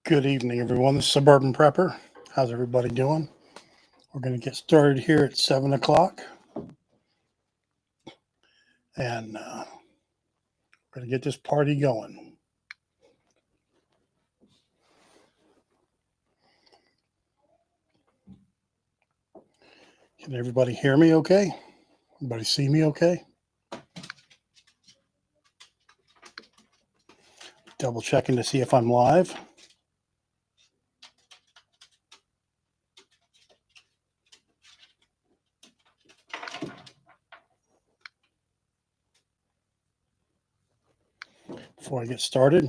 Good evening, everyone. This is Suburban Prepper. How's everybody doing? We're going to get started here at 7 o'clock. And we're going to get this party going. Can everybody hear me okay? Everybody see me okay? Double checking to see if I'm live. Before I get started,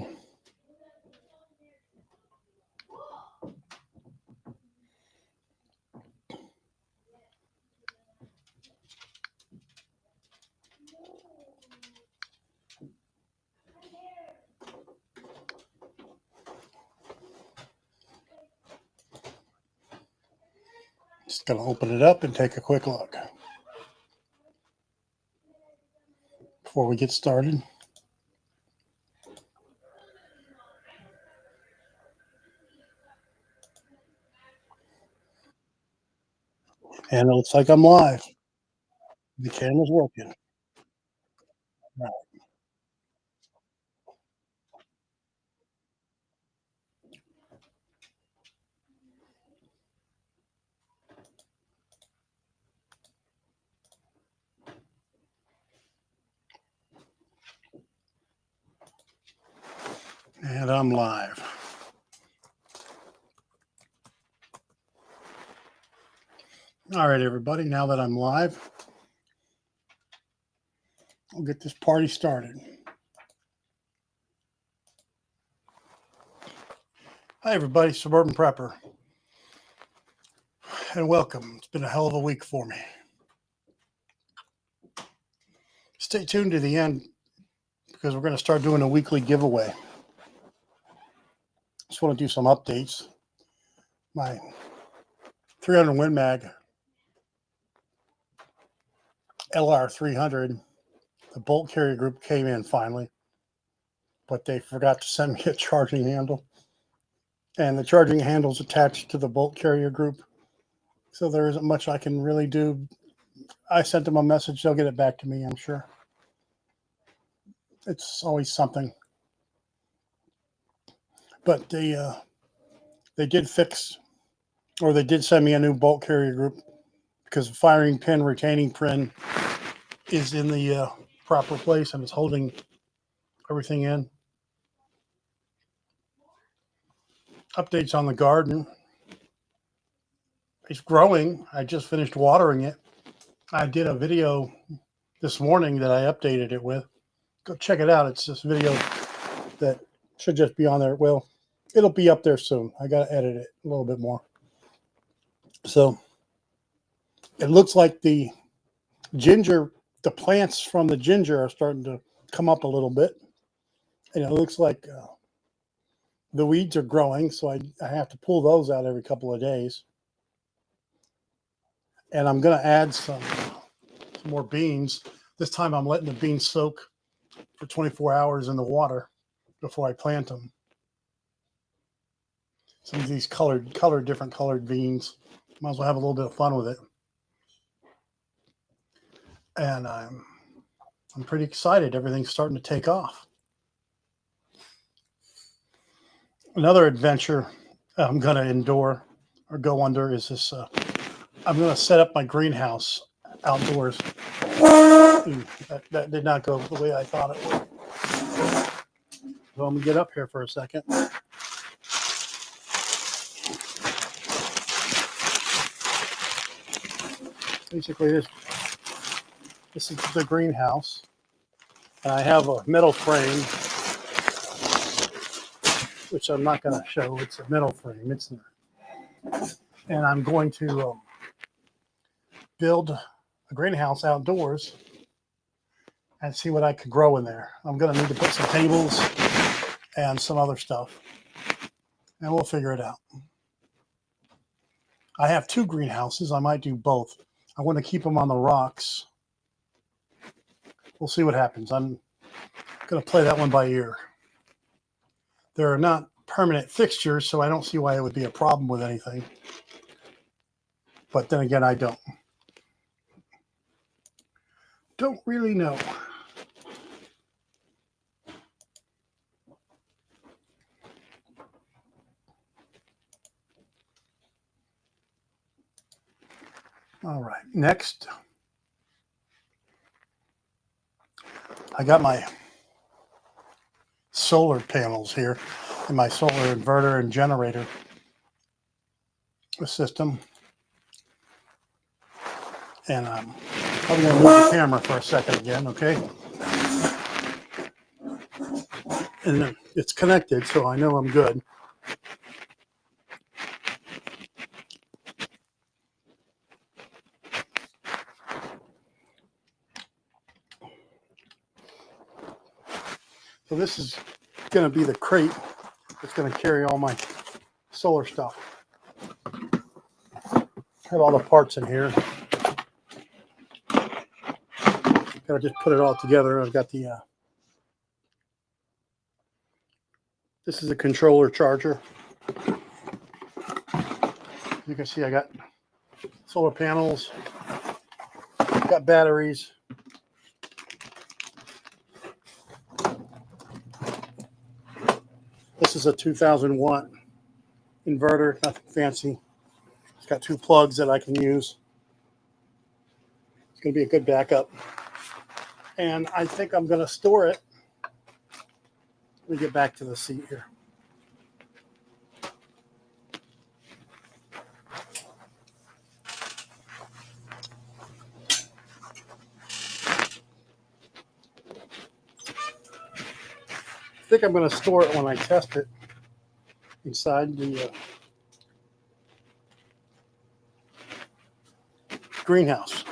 just going to open it up and take a quick look before we get started. And it looks like I'm live. The camera's working. All right. And I'm live. All right, everybody. Now that I'm live, I'll get this party started. Hi, everybody. Suburban Prepper. And welcome. It's been a hell of a week for me. Stay tuned to the end because we're going to start doing a weekly giveaway. Just want to do some updates. My 300 Win Mag LR300, the bolt carrier group came in finally, but they forgot to send me a charging handle. And the charging handle is attached to the bolt carrier group, so there isn't much I can really do. I sent them a message. They'll get it back to me, I'm sure. It's always something. But they did fix, or they did send me a new bolt carrier group because the firing pin retaining pin is in the proper place and it's holding everything in. Updates on the garden. It's growing. I just finished watering it. I did a video this morning that I updated it with. Go check it out. It's this video that should just be on there. Well, it'll be up there soon. I got to edit it a little bit more. So it looks like the plants from the ginger are starting to come up a little bit. And it looks like the weeds are growing, so I have to pull those out every couple of days. And I'm going to add some more beans. This time I'm letting the beans soak for 24 hours in the water before I plant them. Some of these different colored beans. Might as well have a little bit of fun with it. And I'm pretty excited. Everything's starting to take off. Another adventure I'm going to go under is this. I'm going to set up my greenhouse outdoors. That did not go the way I thought it would. So I'm going to get up here for a second. Basically, this is the greenhouse. And I have a metal frame, which I'm not going to show. It's a metal frame. And I'm going to build a greenhouse outdoors and see what I could grow in there. I'm going to need to put some tables and some other stuff, and we'll figure it out. I have two greenhouses. I might do both. I want to keep them on the rocks. We'll see what happens. I'm going to play that one by ear. They're not permanent fixture, so I don't see why it would be a problem with anything. But then again, I don't really know. All right, next, I got my solar panels here and my solar inverter and generator system. And I'm probably going to move the camera for a second again, okay? And it's connected, so I know I'm good. So this is going to be the crate that's going to carry all my solar stuff. I have all the parts in here. Got to just put it all together. I've got the this is a controller charger. You can see I got solar panels, got batteries. This is a 2000 watt inverter, nothing fancy. It's got 2 plugs that I can use. It's going to be a good backup. And I think I'm going to store it. Let me get back to the seat here. I think I'm going to store it when I test it inside the greenhouse.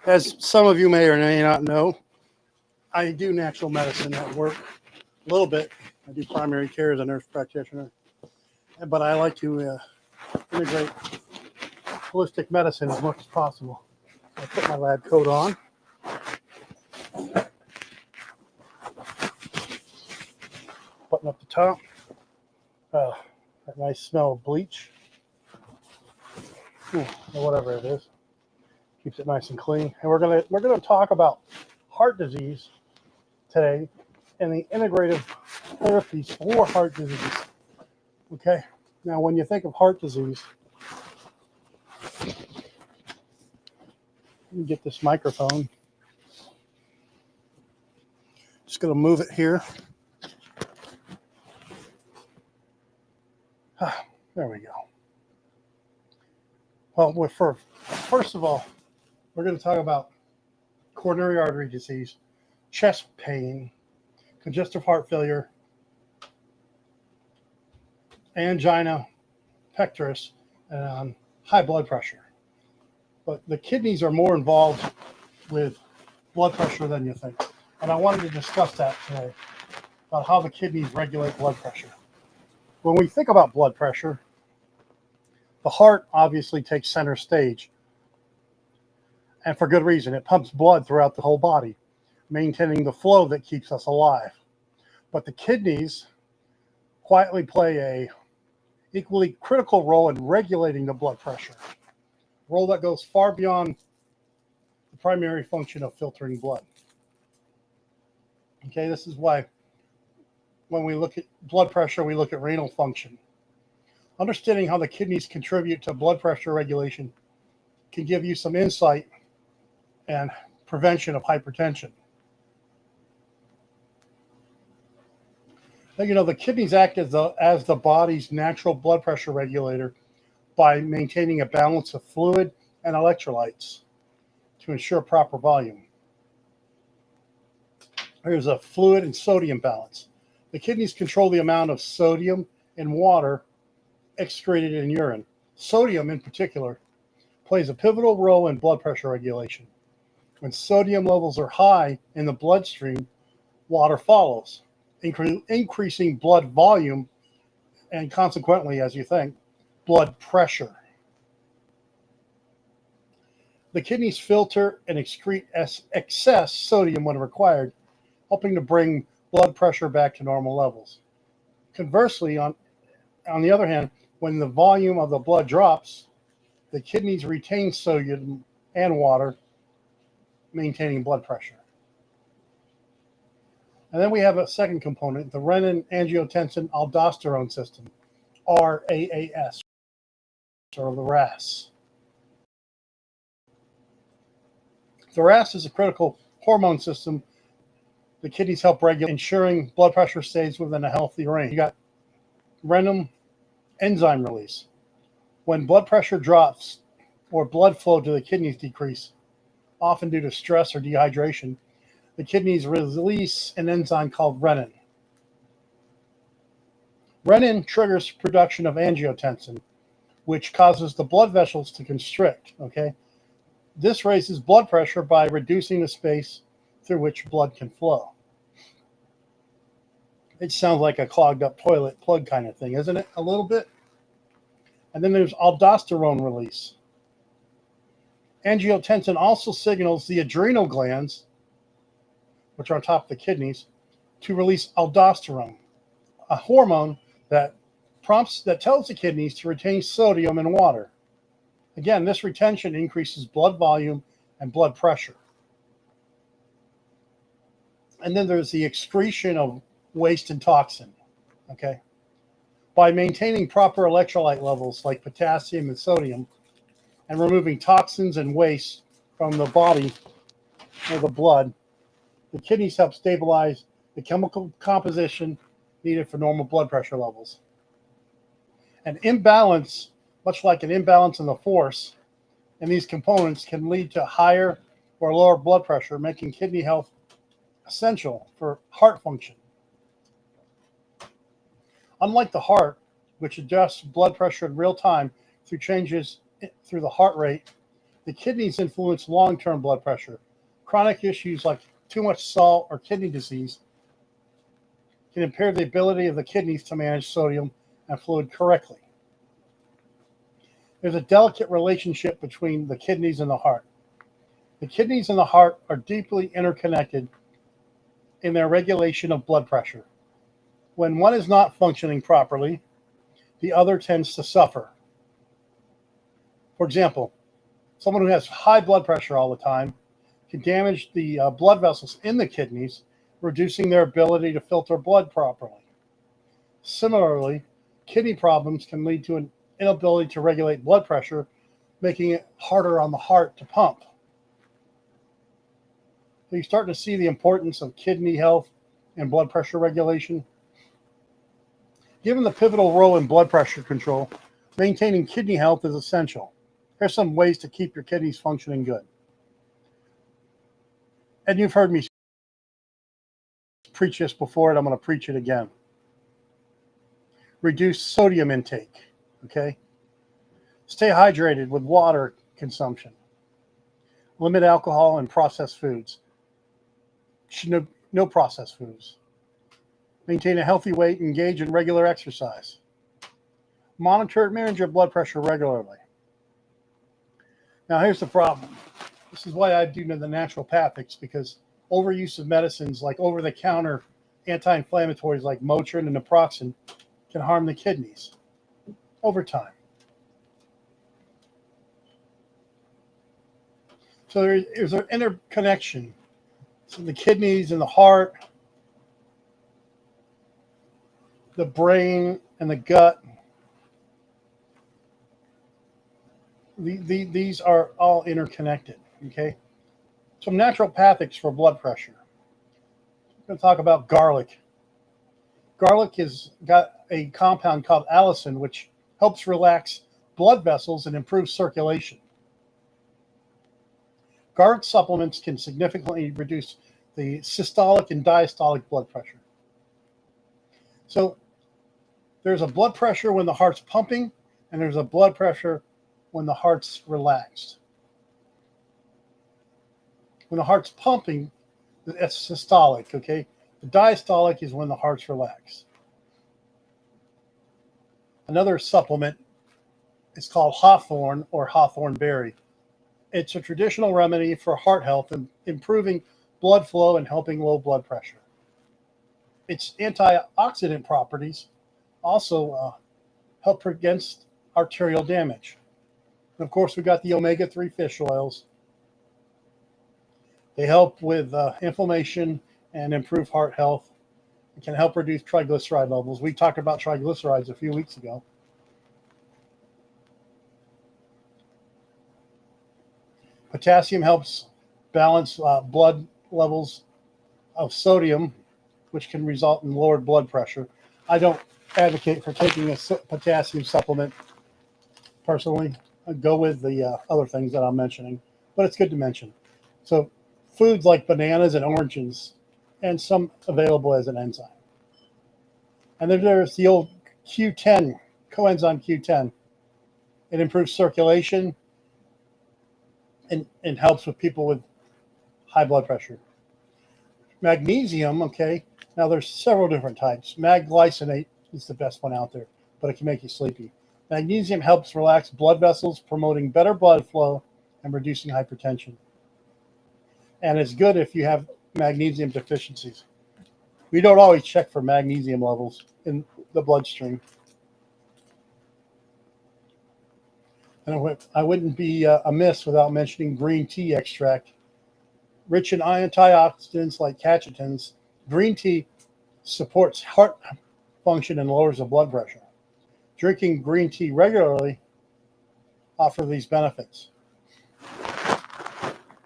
As some of you may or may not know, I do natural medicine at work a little bit. I do primary care as a nurse practitioner, but I like to integrate holistic medicine as much as possible. I put my lab coat on. Button up the top. That nice smell of bleach. Or whatever it is. Keeps it nice and clean. And we're gonna talk about heart disease today and the integrative therapies for heart disease. Okay. Now, when you think of heart disease, let me get this microphone. Just gonna move it here. There we go. Well, first of all, we're going to talk about coronary artery disease, chest pain, congestive heart failure, angina pectoris, and high blood pressure. But the kidneys are more involved with blood pressure than you think. And I wanted to discuss that today, about how the kidneys regulate blood pressure. When we think about blood pressure, the heart obviously takes center stage. And for good reason. It pumps blood throughout the whole body, maintaining the flow that keeps us alive. But the kidneys quietly play a equally critical role in regulating the blood pressure, a role that goes far beyond the primary function of filtering blood. Okay, this is why when we look at blood pressure, we look at renal function. Understanding how the kidneys contribute to blood pressure regulation can give you some insight and prevention of hypertension. Now, you know, the kidneys act as the body's natural blood pressure regulator by maintaining a balance of fluid and electrolytes to ensure proper volume. Here's a fluid and sodium balance. The kidneys control the amount of sodium in water excreted in urine. Sodium, in particular, plays a pivotal role in blood pressure regulation. When sodium levels are high in the bloodstream, water follows, increasing blood volume and consequently, as you think, blood pressure. The kidneys filter and excrete excess sodium when required, helping to bring blood pressure back to normal levels. Conversely, on the other hand, when the volume of the blood drops, the kidneys retain sodium and water, maintaining blood pressure. And then we have a second component, the renin-angiotensin-aldosterone system, RAAS, or the RAS. The RAS is a critical hormone system the kidneys help regulate, ensuring blood pressure stays within a healthy range. You got renin enzyme release. When blood pressure drops or blood flow to the kidneys decrease, often due to stress or dehydration, the kidneys release an enzyme called renin. Renin triggers production of angiotensin, which causes the blood vessels to constrict, okay? This raises blood pressure by reducing the space through which blood can flow. It sounds like a clogged up toilet plug kind of thing, isn't it? A little bit. And then there's aldosterone release. Angiotensin also signals the adrenal glands, which are on top of the kidneys, to release aldosterone, a hormone that tells the kidneys to retain sodium and water. Again, this retention increases blood volume and blood pressure. And then there's the excretion of waste and toxin, okay? By maintaining proper electrolyte levels like potassium and sodium and removing toxins and waste from the body or the blood, the kidneys help stabilize the chemical composition needed for normal blood pressure levels. An imbalance, much like an imbalance in the force in these components, can lead to higher or lower blood pressure, making kidney health essential for heart function. Unlike the heart, which adjusts blood pressure in real time through changes through the heart rate, the kidneys influence long-term blood pressure. Chronic issues like too much salt or kidney disease can impair the ability of the kidneys to manage sodium and fluid correctly. There's a delicate relationship between the kidneys and the heart. The kidneys and the heart are deeply interconnected in their regulation of blood pressure. When one is not functioning properly, the other tends to suffer. For example, someone who has high blood pressure all the time can damage the blood vessels in the kidneys, reducing their ability to filter blood properly. Similarly, kidney problems can lead to an inability to regulate blood pressure, making it harder on the heart to pump. So you're starting to see the importance of kidney health and blood pressure regulation. Given the pivotal role in blood pressure control, maintaining kidney health is essential. Here's some ways to keep your kidneys functioning good. And you've heard me preach this before, and I'm going to preach it again. Reduce sodium intake, okay? Stay hydrated with water consumption. Limit alcohol and processed foods. No processed foods. Maintain a healthy weight, engage in regular exercise. Monitor and manage your blood pressure regularly. Now, here's the problem. This is why I do the naturopathics, because overuse of medicines like over-the-counter anti-inflammatories like Motrin and naproxen can harm the kidneys over time. So there's an interconnection. So the kidneys and the heart, the brain and the gut, these are all interconnected, okay? Some naturopathics for blood pressure. I'm going to talk about garlic. Garlic has got a compound called allicin, which helps relax blood vessels and improve circulation. Garlic supplements can significantly reduce the systolic and diastolic blood pressure. So there's a blood pressure when the heart's pumping, and there's a blood pressure when the heart's relaxed. When the heart's pumping, that's systolic, okay? The diastolic is when the heart's relaxed. Another supplement is called Hawthorn or Hawthorn Berry. It's a traditional remedy for heart health and improving blood flow and helping low blood pressure. Its antioxidant properties Also help against arterial damage. And of course, we got the omega-3 fish oils. They help with inflammation and improve heart health. It can help reduce triglyceride levels. We talked about triglycerides a few weeks ago. Potassium helps balance blood levels of sodium, which can result in lowered blood pressure. I don't advocate for taking a potassium supplement personally. I go with the other things that I'm mentioning, but it's good to mention. So foods like bananas and oranges, and some available as an enzyme. And then there's the old Q10, coenzyme Q10. It improves circulation and helps with people with high blood pressure. Magnesium, okay, now there's several different types. Magglycinate is the best one out there, but it can make you sleepy. Magnesium helps relax blood vessels, promoting better blood flow and reducing hypertension. And it's good if you have magnesium deficiencies. We don't always check for magnesium levels in the bloodstream. And I wouldn't be amiss without mentioning green tea extract. Rich in antioxidants like catechins, green tea supports heart function and lowers the blood pressure. Drinking green tea regularly offers these benefits.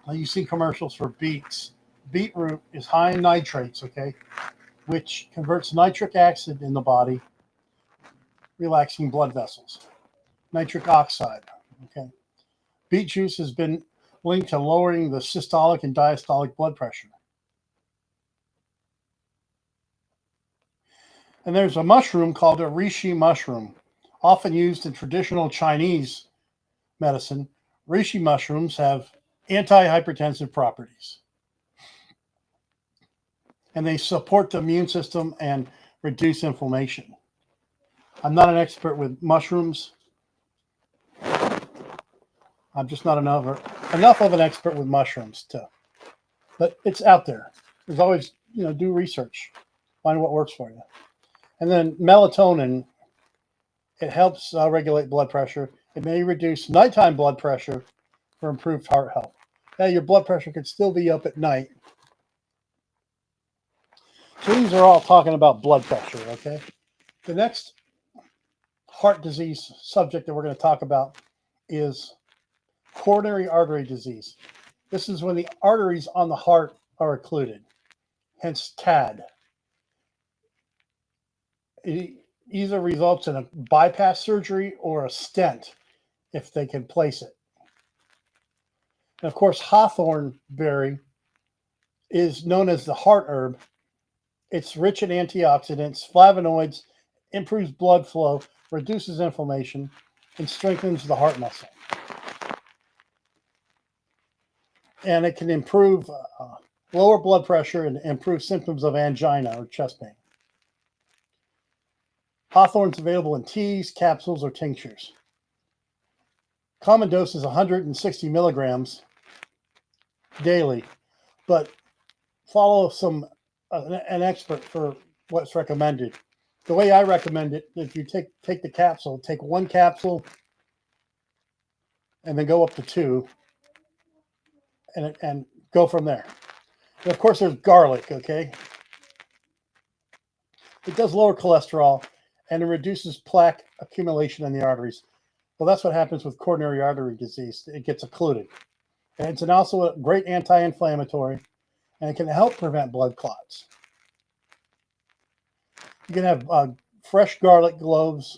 Now you see commercials for beets. Beetroot is high in nitrates, okay, which converts nitric acid in the body, relaxing blood vessels. Nitric oxide, okay. Beet juice has been linked to lowering the systolic and diastolic blood pressure. And there's a mushroom called a reishi mushroom, often used in traditional Chinese medicine. Reishi mushrooms have antihypertensive properties, and they support the immune system and reduce inflammation. I'm not an expert with mushrooms. I'm just not enough of an expert with mushrooms but it's out there. There's always, do research, find what works for you. And then melatonin, it helps regulate blood pressure. It may reduce nighttime blood pressure for improved heart health. Now, your blood pressure could still be up at night. So these are all talking about blood pressure, okay? The next heart disease subject that we're going to talk about is coronary artery disease. This is when the arteries on the heart are occluded, hence CAD. It either results in a bypass surgery or a stent if they can place it. And of course, Hawthorn Berry is known as the heart herb. It's rich in antioxidants, flavonoids, improves blood flow, reduces inflammation, and strengthens the heart muscle. And it can improve lower blood pressure and improve symptoms of angina or chest pain. Hawthorn's available in teas, capsules, or tinctures. Common dose is 160 milligrams daily, but follow an expert for what's recommended. The way I recommend it, if you take the capsule, take one capsule and then go up to two and go from there. And of course, there's garlic, okay? It does lower cholesterol and it reduces plaque accumulation in the arteries. Well, that's what happens with coronary artery disease. It gets occluded. And it's also a great anti-inflammatory, and it can help prevent blood clots. You can have fresh garlic cloves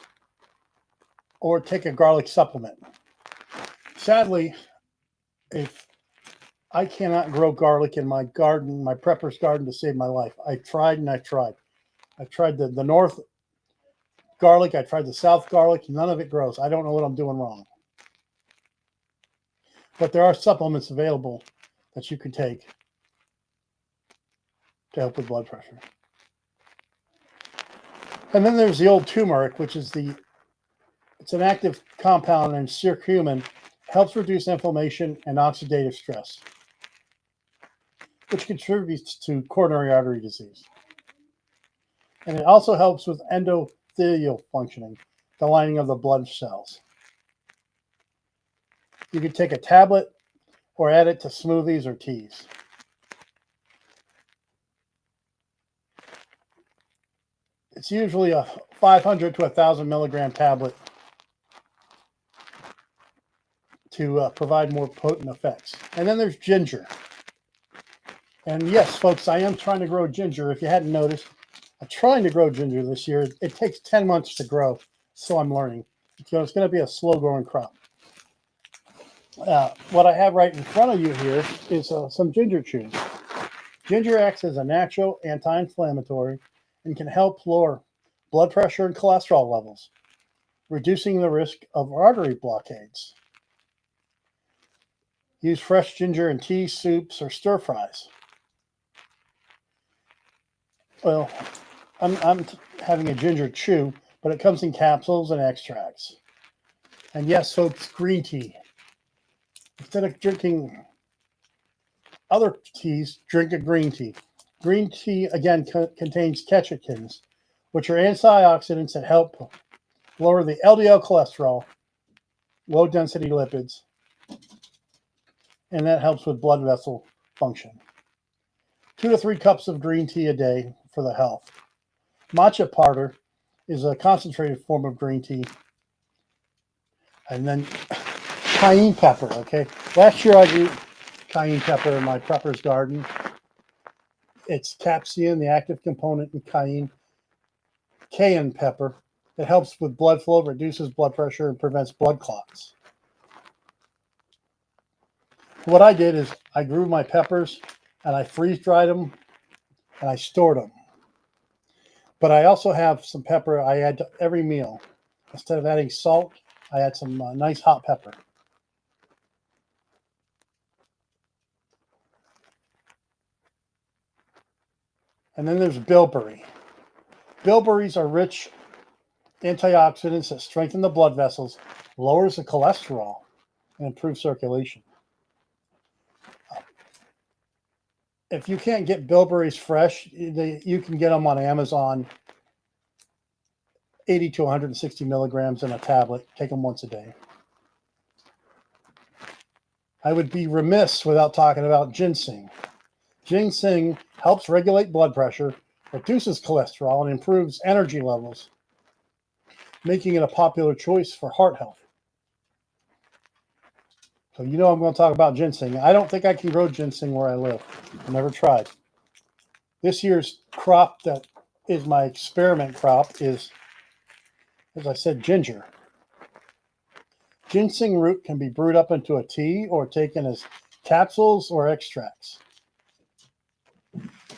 or take a garlic supplement. Sadly, if I cannot grow garlic in my garden, my prepper's garden, to save my life. I tried and I tried. I tried the north garlic. I tried the south garlic. None of it grows. I don't know what I'm doing wrong. But there are supplements available that you can take to help with blood pressure. And then there's the old turmeric, which is it's an active compound in curcumin, helps reduce inflammation and oxidative stress, which contributes to coronary artery disease. And it also helps with endothelial functioning, the lining of the blood cells. You could take a tablet or add it to smoothies or teas. It's usually a 500 to 1,000 milligram tablet to provide more potent effects. And then there's ginger. And yes, folks, I am trying to grow ginger. If you hadn't noticed, I'm trying to grow ginger this year. It takes 10 months to grow, so I'm learning. So it's going to be a slow-growing crop. What I have right in front of you here is some ginger chews. Ginger acts as a natural anti-inflammatory and can help lower blood pressure and cholesterol levels, reducing the risk of artery blockades. Use fresh ginger in tea, soups, or stir fries. Well, I'm having a ginger chew, but it comes in capsules and extracts. And yes, folks, green tea. Instead of drinking other teas, drink a green tea. Green tea, again, contains catechins, which are antioxidants that help lower the LDL cholesterol, low-density lipids, and that helps with blood vessel function. 2 to 3 cups of green tea a day for the health. Matcha powder is a concentrated form of green tea. And then cayenne pepper, okay? Last year I grew cayenne pepper in my prepper's garden. It's capsaicin, the active component in cayenne pepper. It helps with blood flow, reduces blood pressure, and prevents blood clots. What I did is I grew my peppers and I freeze-dried them and I stored them. But I also have some pepper I add to every meal. Instead of adding salt, I add some nice hot pepper. And then there's bilberry. Bilberries are rich antioxidants that strengthen the blood vessels, lowers the cholesterol, and improves circulation. If you can't get bilberries fresh, you can get them on Amazon, 80 to 160 milligrams in a tablet. Take them once a day. I would be remiss without talking about ginseng. Ginseng helps regulate blood pressure, reduces cholesterol, and improves energy levels, making it a popular choice for heart health. So you know I'm going to talk about ginseng. I don't think I can grow ginseng where I live. I've never tried. This year's crop that is my experiment crop is, as I said, ginger. Ginseng root can be brewed up into a tea or taken as capsules or extracts.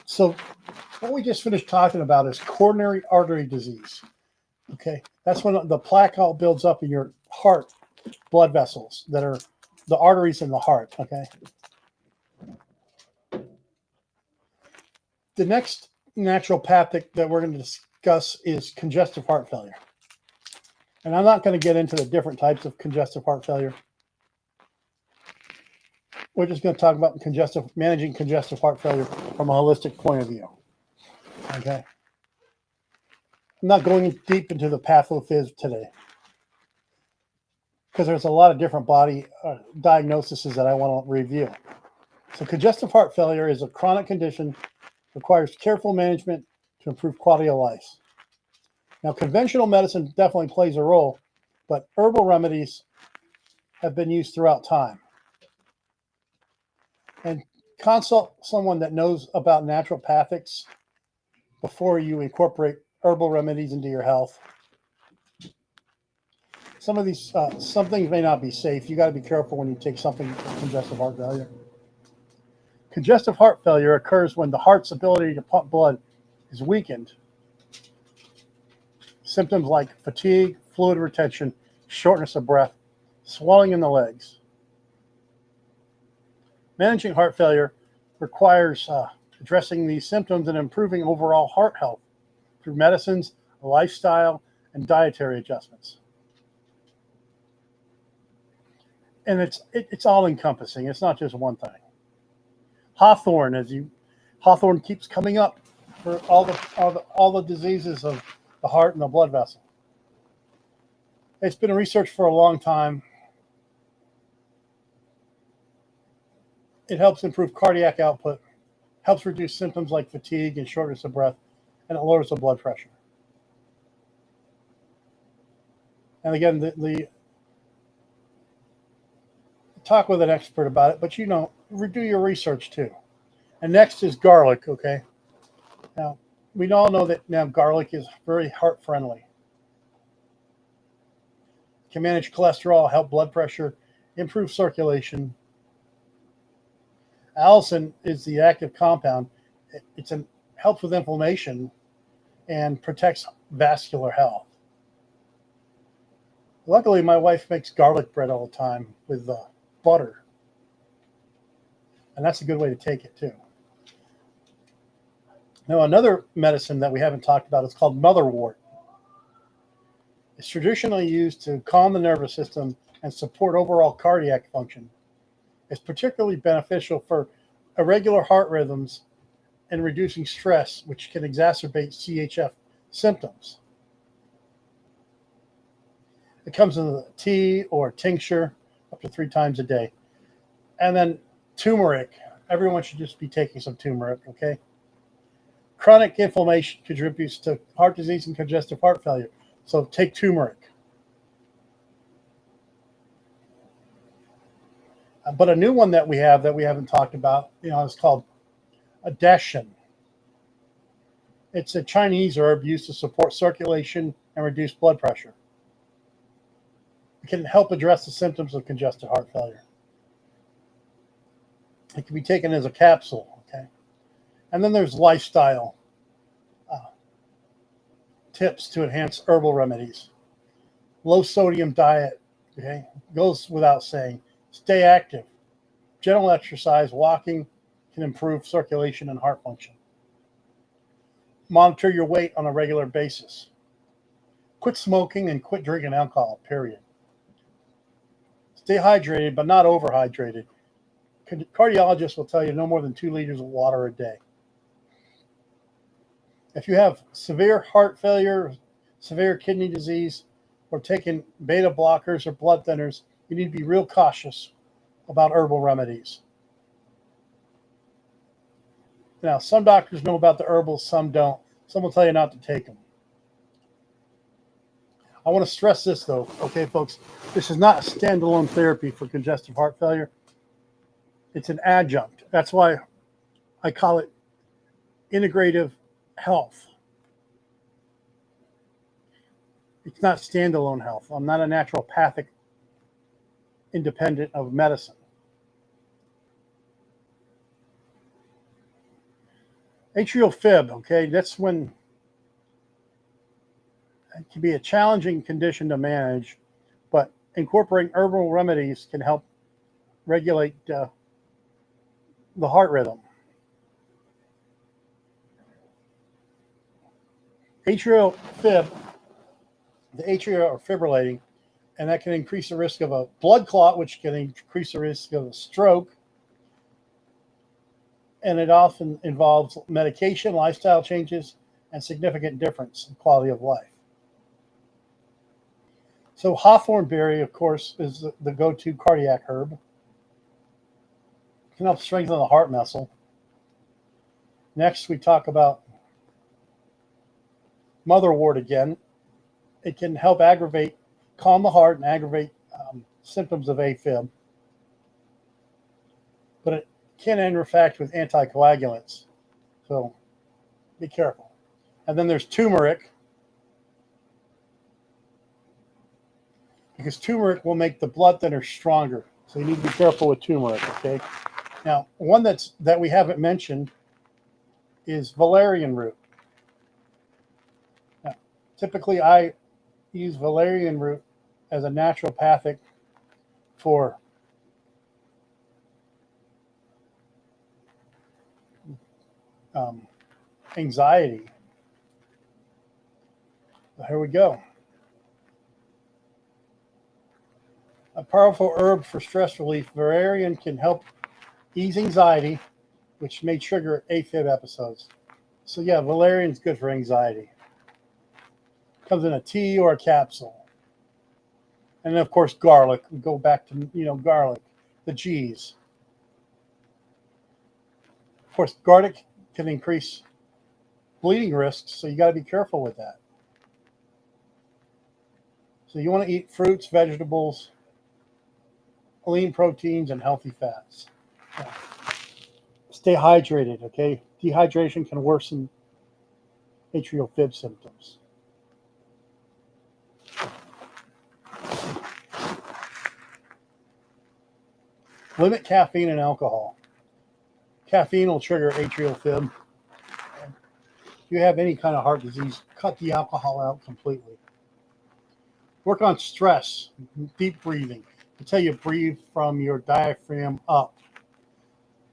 So what we just finished talking about is coronary artery disease. Okay, that's when the plaque all builds up in your heart blood vessels that are the arteries in the heart. Okay. The next naturopathic that we're going to discuss is congestive heart failure. And I'm not going to get into the different types of congestive heart failure. We're just going to talk about managing congestive heart failure from a holistic point of view. Okay. I'm not going deep into the pathophys today because there's a lot of different body diagnoses that I want to review. So congestive heart failure is a chronic condition, requires careful management to improve quality of life. Now, conventional medicine definitely plays a role, but herbal remedies have been used throughout time. And consult someone that knows about naturopathics before you incorporate herbal remedies into your health. Some of these, some things may not be safe. You got to be careful when you take something for congestive heart failure. Congestive heart failure occurs when the heart's ability to pump blood is weakened. Symptoms like fatigue, fluid retention, shortness of breath, swelling in the legs. Managing heart failure requires addressing these symptoms and improving overall heart health through medicines, lifestyle, and dietary adjustments. And it's all encompassing. It's not just one thing. Hawthorn keeps coming up for all the diseases of the heart and the blood vessel. It's been researched for a long time. It helps improve cardiac output, helps reduce symptoms like fatigue and shortness of breath, and it lowers the blood pressure. And again, the talk with an expert about it, but do your research too. And next is garlic, okay? Now, we all know that now garlic is very heart friendly. It can manage cholesterol, help blood pressure, improve circulation. Allicin is the active compound. It helps with inflammation and protects vascular health. Luckily, my wife makes garlic bread all the time with butter. And that's a good way to take it too. Now, another medicine that we haven't talked about is called motherwort. It's traditionally used to calm the nervous system and support overall cardiac function. It's particularly beneficial for irregular heart rhythms and reducing stress, which can exacerbate CHF symptoms. It comes in a tea or tincture up to 3 times a day. And then turmeric. Everyone should just be taking some turmeric, okay? Chronic inflammation contributes to heart disease and congestive heart failure. So take turmeric. But a new one that we haven't talked about, is called adeshin. It's a Chinese herb used to support circulation and reduce blood pressure. It can help address the symptoms of congestive heart failure. It can be taken as a capsule, okay? And then there's lifestyle tips to enhance herbal remedies. Low sodium diet, okay, goes without saying. Stay active. Gentle exercise, walking can improve circulation and heart function. Monitor your weight on a regular basis. Quit smoking and quit drinking alcohol, period. Stay hydrated, but not overhydrated. Cardiologists will tell you no more than 2 liters of water a day. If you have severe heart failure, severe kidney disease, or taking beta blockers or blood thinners, you need to be real cautious about herbal remedies. Now, some doctors know about the herbals, some don't. Some will tell you not to take them. I want to stress this, though, okay, folks? This is not a standalone therapy for congestive heart failure. It's an adjunct. That's why I call it integrative health. It's not standalone health. I'm not a naturopathic independent of medicine. Atrial fib, okay, that's when it can be a challenging condition to manage, but incorporating herbal remedies can help regulate the heart rhythm. Atrial fib, the atria are fibrillating, and that can increase the risk of a blood clot, which can increase the risk of a stroke. And it often involves medication, lifestyle changes, and significant difference in quality of life. So Hawthorn Berry, of course, is the go-to cardiac herb. It can help strengthen the heart muscle. Next, we talk about motherwort again. It can help calm the heart and aggravate symptoms of AFib. But it can interact with anticoagulants. So be careful. And then there's turmeric, because turmeric will make the blood thinner stronger. So you need to be careful with turmeric, okay? Now, one that we haven't mentioned is valerian root. Now, typically, I use valerian root as a naturopathic for anxiety. Here we go. A powerful herb for stress relief, valerian can help ease anxiety, which may trigger AFib episodes. So yeah, valerian's good for anxiety. Comes in a tea or a capsule. And then, of course, garlic. We go back to, garlic, the G's. Of course, garlic can increase bleeding risks, so you got to be careful with that. So you want to eat fruits, vegetables, lean proteins, and healthy fats. Yeah. Stay hydrated, okay? Dehydration can worsen atrial fib symptoms. Limit caffeine and alcohol. Caffeine will trigger atrial fib. If you have any kind of heart disease, cut the alcohol out completely. Work on stress, deep breathing. Until you breathe from your diaphragm up.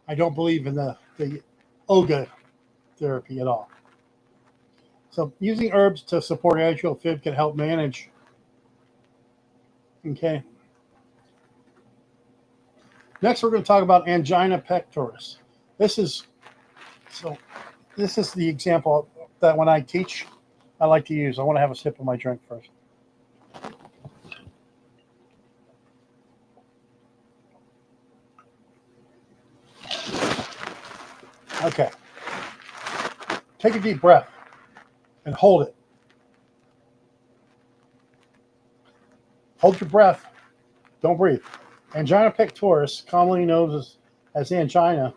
I don't believe in the yoga therapy at all. So using herbs to support atrial fib can help manage. Okay. Next, we're going to talk about angina pectoris. This is the example that when I teach, I like to use. I want to have a sip of my drink first. Okay. Take a deep breath and hold it. Hold your breath. Don't breathe. Angina pectoris, commonly known as angina,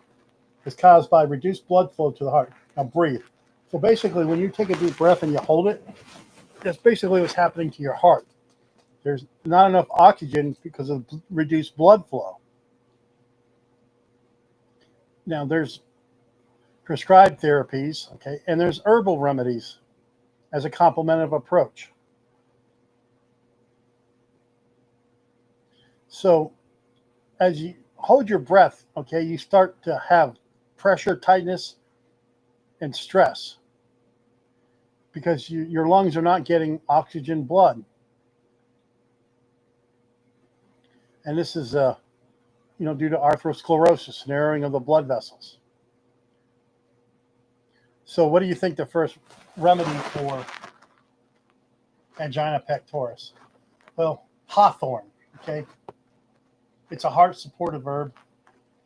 is caused by reduced blood flow to the heart. Now breathe. So basically, when you take a deep breath and you hold it, that's basically what's happening to your heart. There's not enough oxygen because of reduced blood flow. Now, there's prescribed therapies, okay, and there's herbal remedies as a complementive approach. So as you hold your breath, okay, you start to have pressure, tightness, and stress because your lungs are not getting oxygen blood. And this is, due to atherosclerosis, narrowing of the blood vessels. So what do you think the first remedy for angina pectoris? Well, hawthorn, okay? It's a heart supportive herb.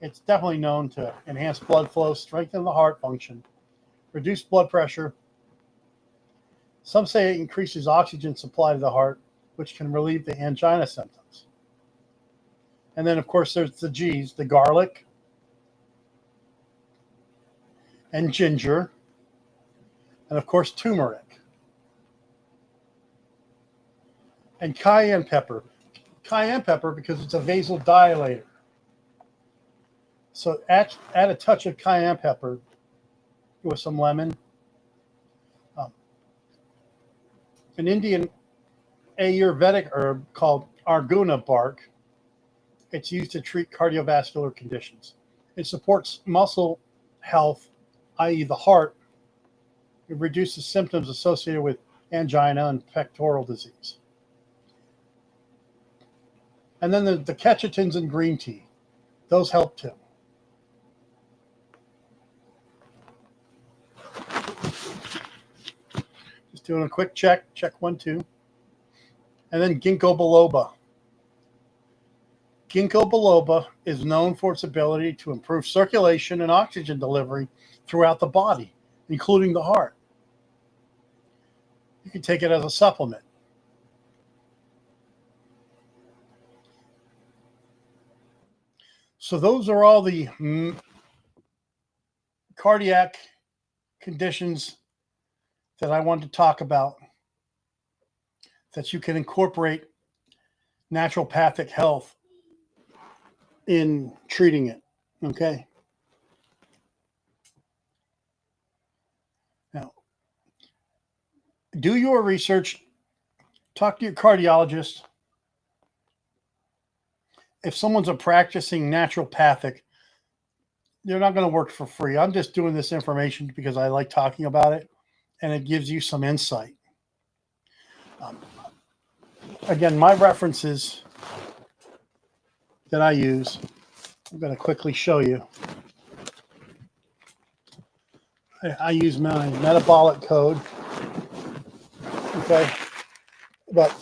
It's definitely known to enhance blood flow, strengthen the heart function, reduce blood pressure. Some say it increases oxygen supply to the heart, which can relieve the angina symptoms. And then, of course, there's the G's, the garlic and ginger, and, of course, turmeric and cayenne pepper. Cayenne pepper because it's a vasodilator. So add a touch of cayenne pepper with some lemon. An Indian Ayurvedic herb called arguna bark. It's used to treat cardiovascular conditions. It supports muscle health, i.e. the heart. It reduces symptoms associated with angina and pectoral disease. And then the catechins in green tea. Those help too. Just doing a quick check 1, 2. And then ginkgo biloba. Ginkgo biloba is known for its ability to improve circulation and oxygen delivery throughout the body, including the heart. You can take it as a supplement. So those are all the cardiac conditions that I wanted to talk about that you can incorporate naturopathic health in treating it. Okay. Now, do your research. Talk to your cardiologist. If someone's a practicing naturopathic, they're not going to work for free. I'm just doing this information because I like talking about it, and it gives you some insight. Again, my references that I use, I'm going to quickly show you. I use my metabolic code. Okay, but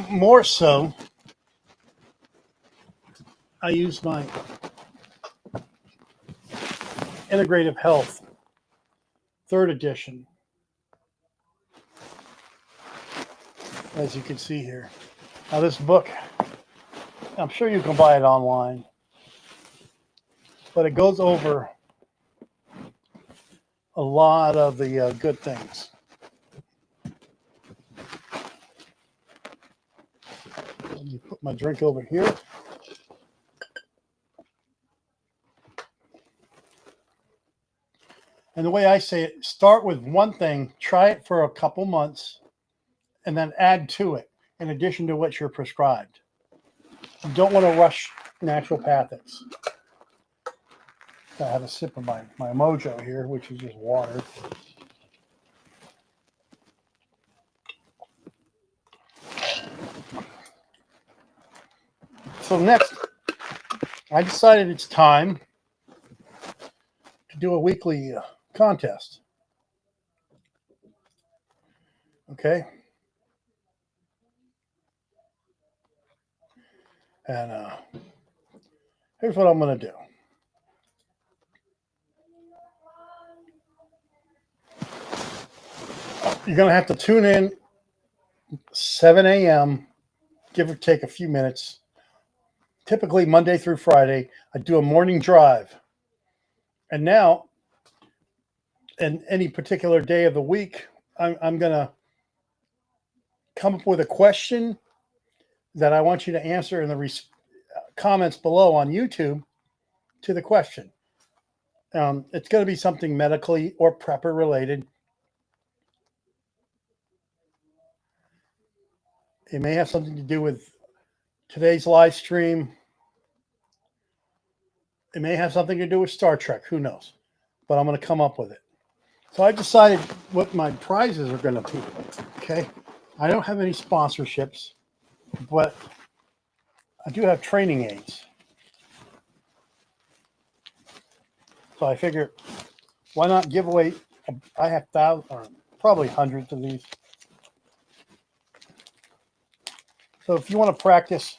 more so, I use my Integrative Health, 3rd edition, as you can see here. Now this book, I'm sure you can buy it online, but it goes over a lot of the good things. Let me put my drink over here. And the way I say it, start with one thing, try it for a couple months, and then add to it in addition to what you're prescribed. You don't want to rush naturopathics. I have a sip of my Mojo here, which is just water. So next, I decided it's time to do a weekly contest. Okay. And here's what I'm going to do. You're going to have to tune in 7 a.m., give or take a few minutes. Typically Monday through Friday, I do a morning drive. And now, in any particular day of the week, I'm going to come up with a question that I want you to answer in the comments below on YouTube to the question. It's going to be something medically or prepper related. It may have something to do with today's live stream. It may have something to do with Star Trek. Who knows? But I'm going to come up with it. So I decided what my prizes are going to be. Okay. I don't have any sponsorships, but I do have training aids. So I figure, why not give away? I have thousands, or probably hundreds of these. So if you want to practice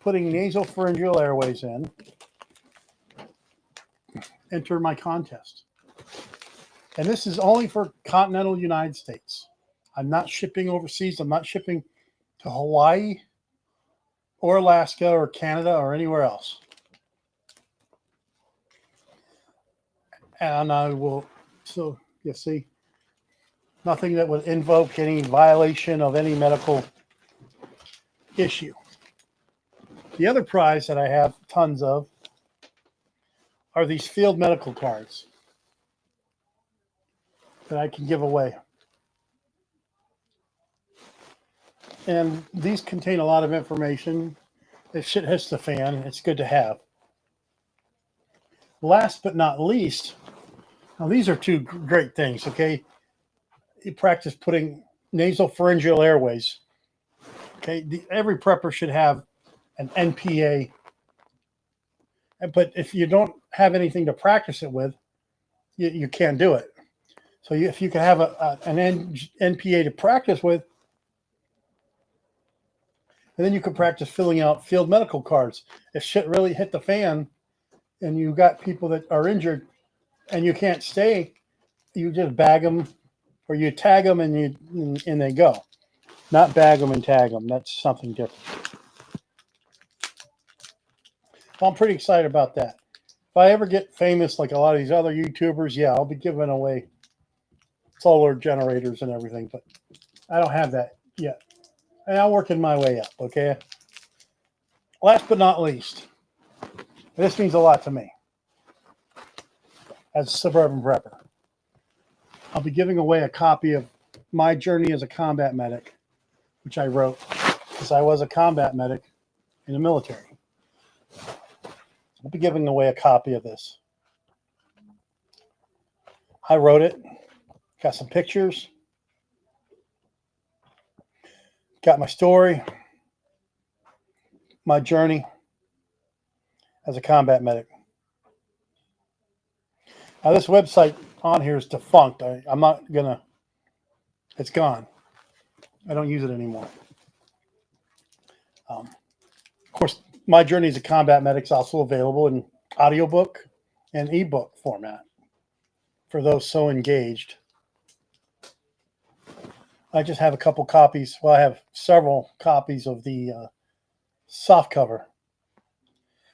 putting nasopharyngeal airways in, enter my contest. And this is only for continental United States. I'm not shipping overseas. I'm not shipping to Hawaii or Alaska or Canada or anywhere else. And I will, so you see, nothing that would invoke any violation of any medical issue. The other prize that I have tons of are these field medical cards that I can give away. And these contain a lot of information. If shit hits the fan, it's good to have. Last but not least, now these are two great things, okay? You practice putting nasopharyngeal airways. Okay, every prepper should have an NPA. But if you don't have anything to practice it with, you can't do it. So if you can have an NPA to practice with, and then you can practice filling out field medical cards. If shit really hit the fan and you got people that are injured and you can't stay, you just bag them or you tag them and they go. Not bag them and tag them. That's something different. I'm pretty excited about that. If I ever get famous like a lot of these other YouTubers, yeah, I'll be giving away solar generators and everything, but I don't have that yet. And I'm working my way up, okay? Last but not least, this means a lot to me as a suburban prepper. I'll be giving away a copy of My Journey as a Combat Medic, which I wrote because I was a combat medic in the military. I'll be giving away a copy of this. I wrote it, got some pictures, got my story, my journey as a combat medic. Now, this website on here is defunct. I'm not going to It's gone. I don't use it anymore. Of course, my Journey as a Combat Medic is also available in audiobook and ebook format for those so engaged. I just have a couple copies. Well, I have several copies of the soft cover.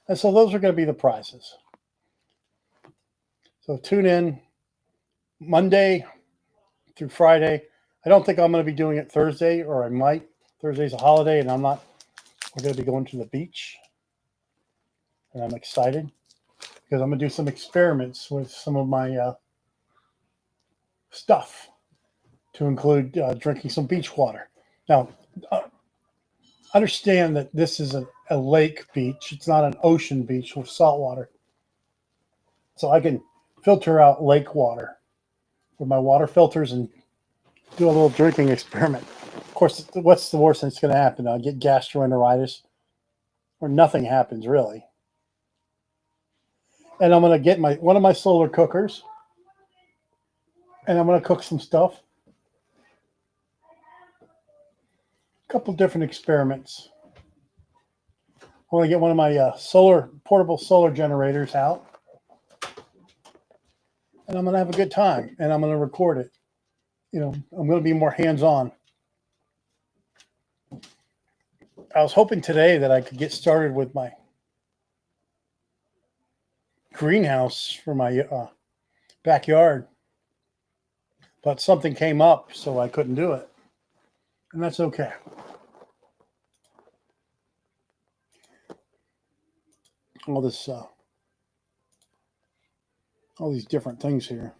And so those are going to be the prizes. So tune in Monday through Friday. I don't think I'm going to be doing it Thursday, or I might. Thursday's a holiday, and we're going to be going to the beach. And I'm excited because I'm going to do some experiments with some of my stuff to include drinking some beach water. Now, understand that this is a lake beach. It's not an ocean beach with salt water. So I can filter out lake water with my water filters and do a little drinking experiment. Of course, what's the worst that's going to happen? I'll get gastroenteritis, or nothing happens really. And I'm going to get one of my solar cookers, and I'm going to cook some stuff. A couple different experiments. I'm going to get one of my portable solar generators out, and I'm going to have a good time, and I'm going to record it. I'm going to be more hands-on. I was hoping today that I could get started with my greenhouse for my backyard, but something came up, so I couldn't do it, and that's okay. All these different things here.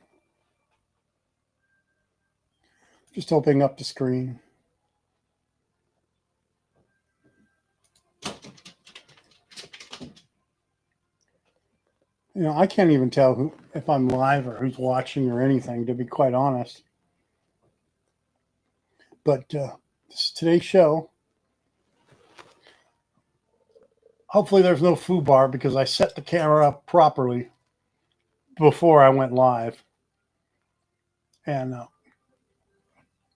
Just opening up the screen. I can't even tell if I'm live or who's watching or anything, to be quite honest. But today's show. Hopefully there's no foobar because I set the camera up properly before I went live and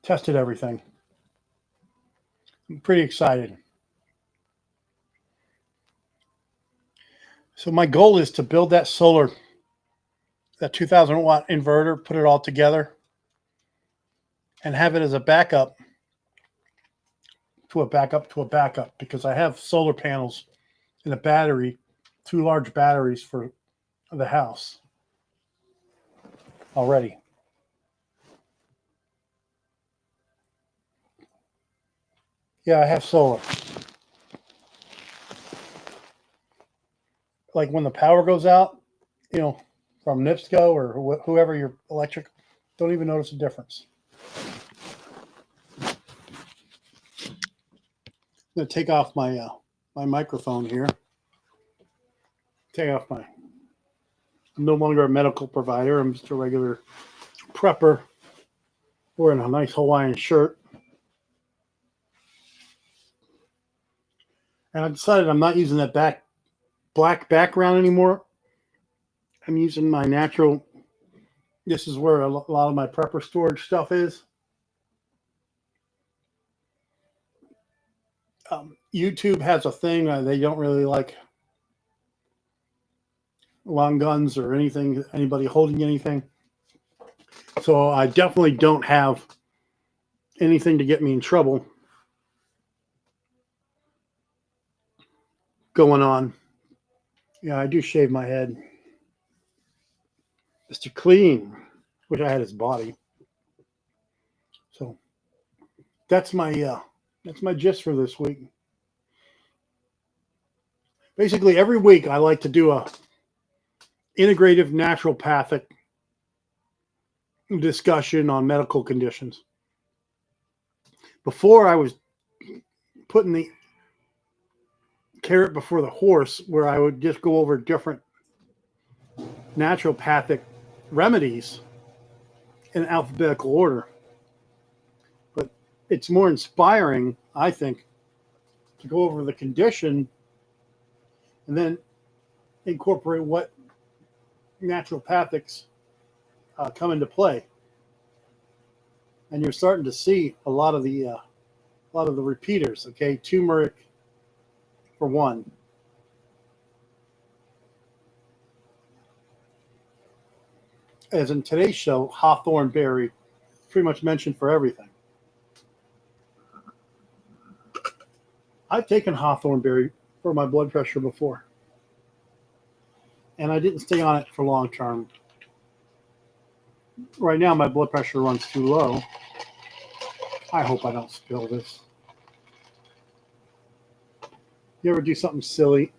tested everything. I'm pretty excited. So my goal is to build that 2000 watt inverter, put it all together, and have it as a backup to a backup to a backup, because I have solar panels and a battery, 2 large batteries for the house already. Yeah, I have solar. Like when the power goes out, from NIPSCO or whoever your electric, don't even notice a difference. I'm going to take off my microphone here. I'm no longer a medical provider. I'm just a regular prepper wearing a nice Hawaiian shirt. And I decided I'm not using that black background anymore. I'm using my natural. This is where a lot of my prepper storage stuff is. YouTube has a thing. They don't really like long guns or anybody holding anything. So I definitely don't have anything to get me in trouble going on. Yeah, I do shave my head. Mr. Clean. Wish I had his body. So that's my gist for this week. Basically, every week I like to do a integrative naturopathic discussion on medical conditions. Before, I was putting the carrot before the horse, where I would just go over different naturopathic remedies in alphabetical order. But it's more inspiring, I think, to go over the condition and then incorporate what naturopathics come into play. and you're starting to see a lot of the repeaters. Okay, turmeric for one. As in today's show, Hawthorn Berry, pretty much mentioned for everything. I've taken Hawthorn Berry for my blood pressure before, and I didn't stay on it for long term. Right now, my blood pressure runs too low. I hope I don't spill this. You ever do something silly?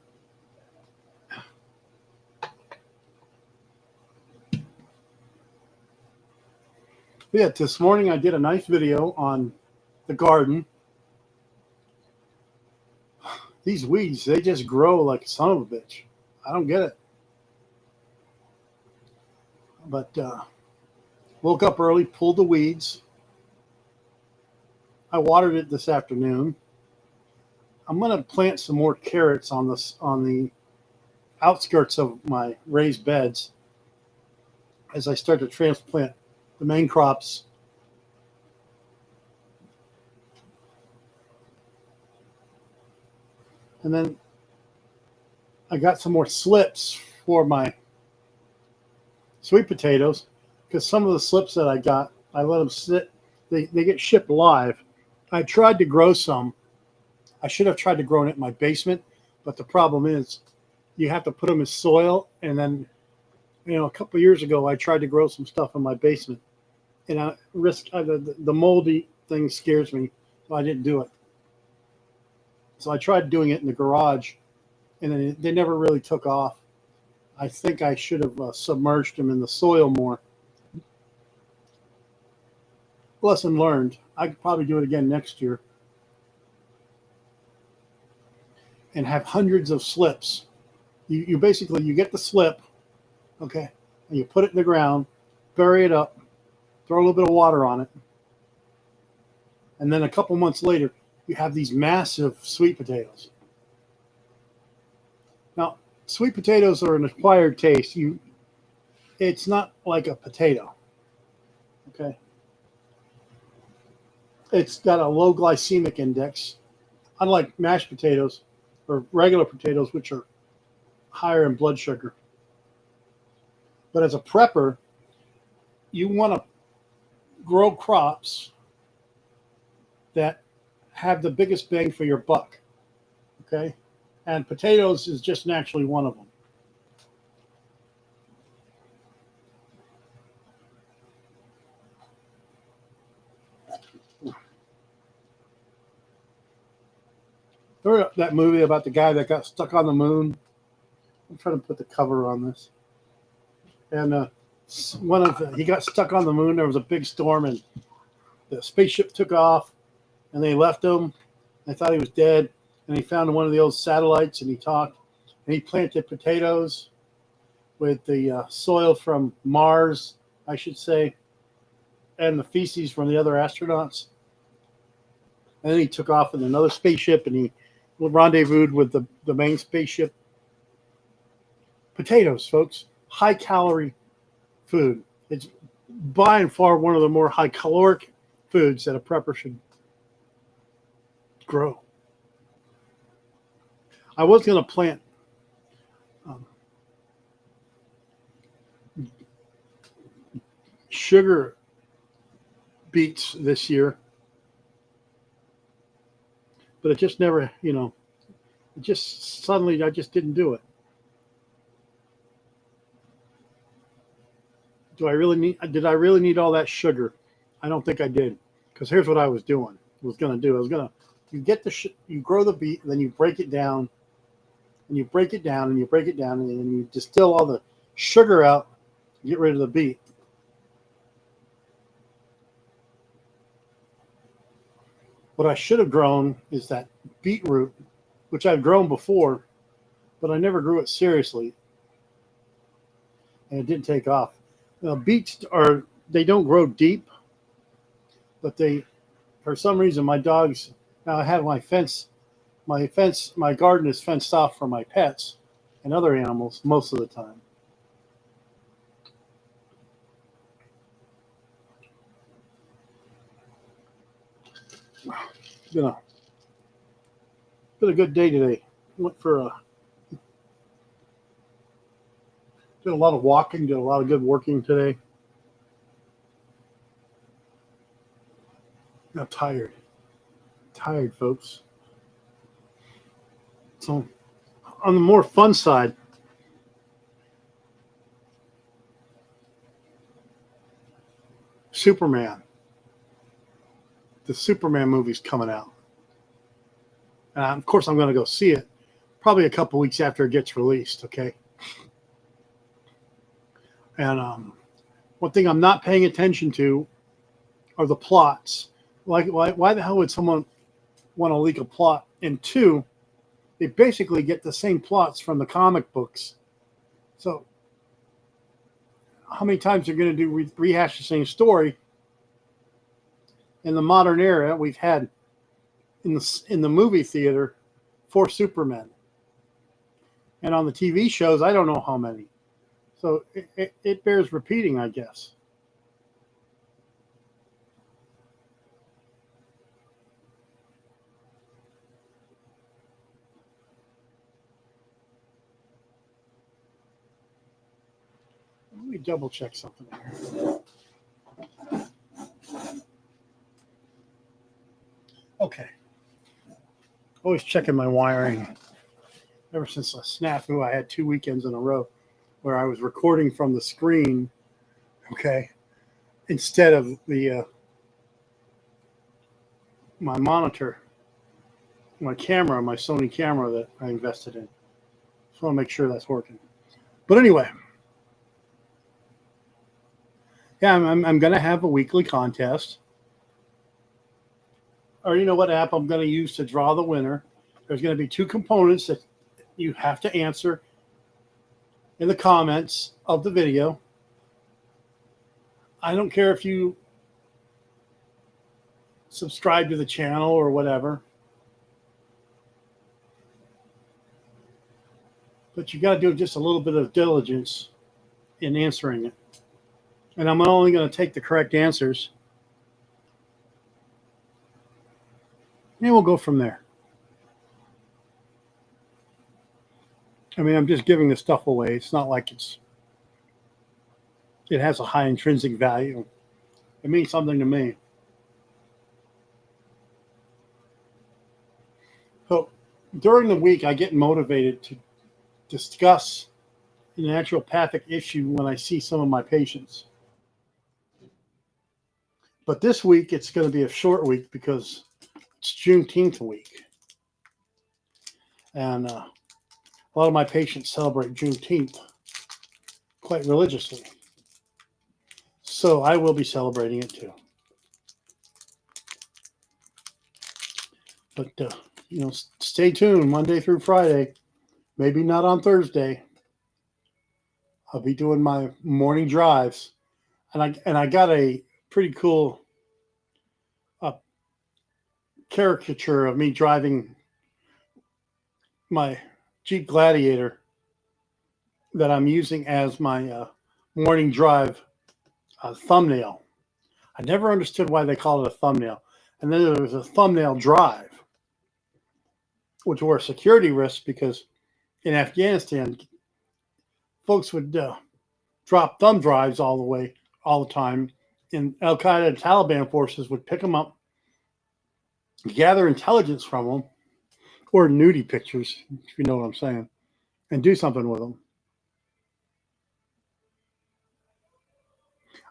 Yeah, this morning I did a nice video on the garden. These weeds, they just grow like a son of a bitch. I don't get it. But woke up early, pulled the weeds. I watered it this afternoon. I'm going to plant some more carrots on the outskirts of my raised beds as I start to transplant the main crops. And then I got some more slips for my sweet potatoes, because some of the slips that I got, I let them sit. They get shipped live. I tried to grow some. I should have tried to grow it in my basement, but the problem is you have to put them in soil. And then, a couple of years ago, I tried to grow some stuff in my basement, and I risked the moldy thing scares me, so I didn't do it. So I tried doing it in the garage, and then they never really took off. I think I should have submerged them in the soil more. Lesson learned. I could probably do it again next year. And have hundreds of slips. You basically, you get the slip, okay, and you put it in the ground, bury it up, throw a little bit of water on it, and then a couple months later, you have these massive sweet potatoes. Now, sweet potatoes are an acquired taste. It's not like a potato, okay? It's got a low glycemic index, unlike mashed potatoes or regular potatoes, which are higher in blood sugar. But as a prepper, you want to grow crops that have the biggest bang for your buck, okay? And potatoes is just naturally one of them. Remember that movie about the guy that got stuck on the moon? I'm trying to put the cover on this. And he got stuck on the moon. There was a big storm, and the spaceship took off, and they left him. They thought he was dead, and he found one of the old satellites, and he talked, and he planted potatoes with the soil from Mars, I should say, and the feces from the other astronauts. And then he took off in another spaceship, and he rendezvoused with the main spaceship. Potatoes, folks, high calorie food. It's by and far one of the more high caloric foods that a prepper should grow. I was going to plant sugar beets this year, but it just never, it just suddenly, I just didn't do it. Did I really need all that sugar? I don't think I did, because here's what I was doing. I was going to, you grow the beet, and then you break it down, and you break it down, and you break it down, and then you distill all the sugar out, get rid of the beet. What I should have grown is that beetroot, which I've grown before, but I never grew it seriously, and it didn't take off. Now, beets they don't grow deep, but for some reason, my dogs, now I have my garden is fenced off for my pets and other animals most of the time. It's been a good day today. Went for did a lot of walking, did a lot of good working today. I'm tired, folks. So on the more fun side, Superman. The Superman movie's coming out. And of course, I'm going to go see it probably a couple weeks after it gets released, okay? And one thing I'm not paying attention to are the plots. Like, why the hell would someone want to leak a plot? And two, they basically get the same plots from the comic books. So how many times they're going to do rehash the same story? In the modern era, we've had in the movie theater 4 Supermen, and on the TV shows, I don't know how many. So it bears repeating, I guess. Let me double check something here. Okay. Always checking my wiring. Ever since a snafu, I had 2 weekends in a row where I was recording from the screen, okay, instead of the my monitor, my camera, my Sony camera that I invested in. Just want to make sure that's working. But anyway, yeah, I'm going to have a weekly contest. Or you know what app I'm going to use to draw the winner. There's going to be 2 components that you have to answer in the comments of the video. I don't care if you subscribe to the channel or whatever, but you got to do just a little bit of diligence in answering it. And I'm only going to take the correct answers, and we'll go from there. I mean, I'm just giving this stuff away. It's not like it has a high intrinsic value. It means something to me. So during the week, I get motivated to discuss an naturopathic issue when I see some of my patients. But this week, it's going to be a short week because it's Juneteenth week. And a lot of my patients celebrate Juneteenth quite religiously. So I will be celebrating it too. But, stay tuned Monday through Friday. Maybe not on Thursday. I'll be doing my morning drives. And I got a pretty cool caricature of me driving my Jeep Gladiator that I'm using as my morning drive thumbnail. I never understood why they call it a thumbnail. And then there was a thumbnail drive, which were a security risk because in Afghanistan, folks would drop thumb drives all the time. And Al Qaeda and Taliban forces would pick them up, gather intelligence from them, or nudie pictures, if you know what I'm saying, and do something with them.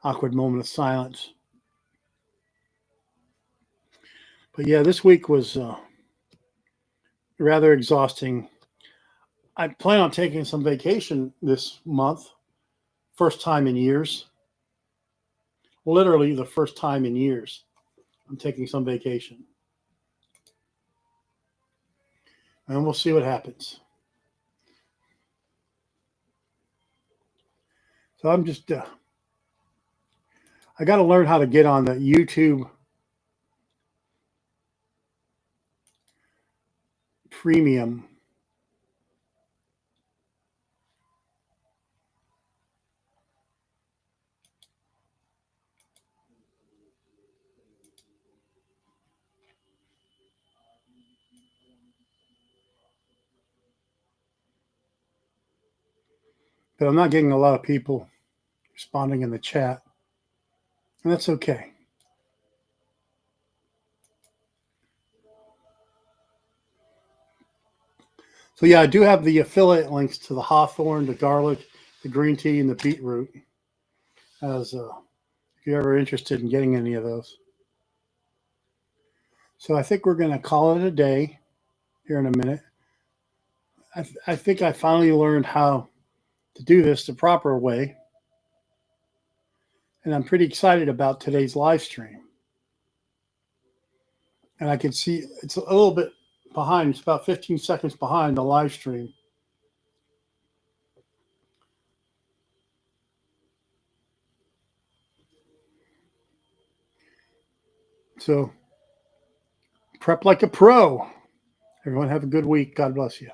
Awkward moment of silence. But yeah, this week was rather exhausting. I plan on taking some vacation this month. First time in years. Literally the first time in years. I'm taking some vacation. And we'll see what happens. So I'm just, I got to learn how to get on the YouTube Premium. but I'm not getting a lot of people responding in the chat, and that's okay. So yeah, I do have the affiliate links to the hawthorn, the garlic, the green tea, and the beetroot, as if you're ever interested in getting any of those. So I think we're going to call it a day here in a minute. I think I finally learned how to do this the proper way, and I'm pretty excited about today's live stream. And I can see it's a little bit behind. It's about 15 seconds behind the live stream. So prep like a pro. Everyone have a good week. God bless you.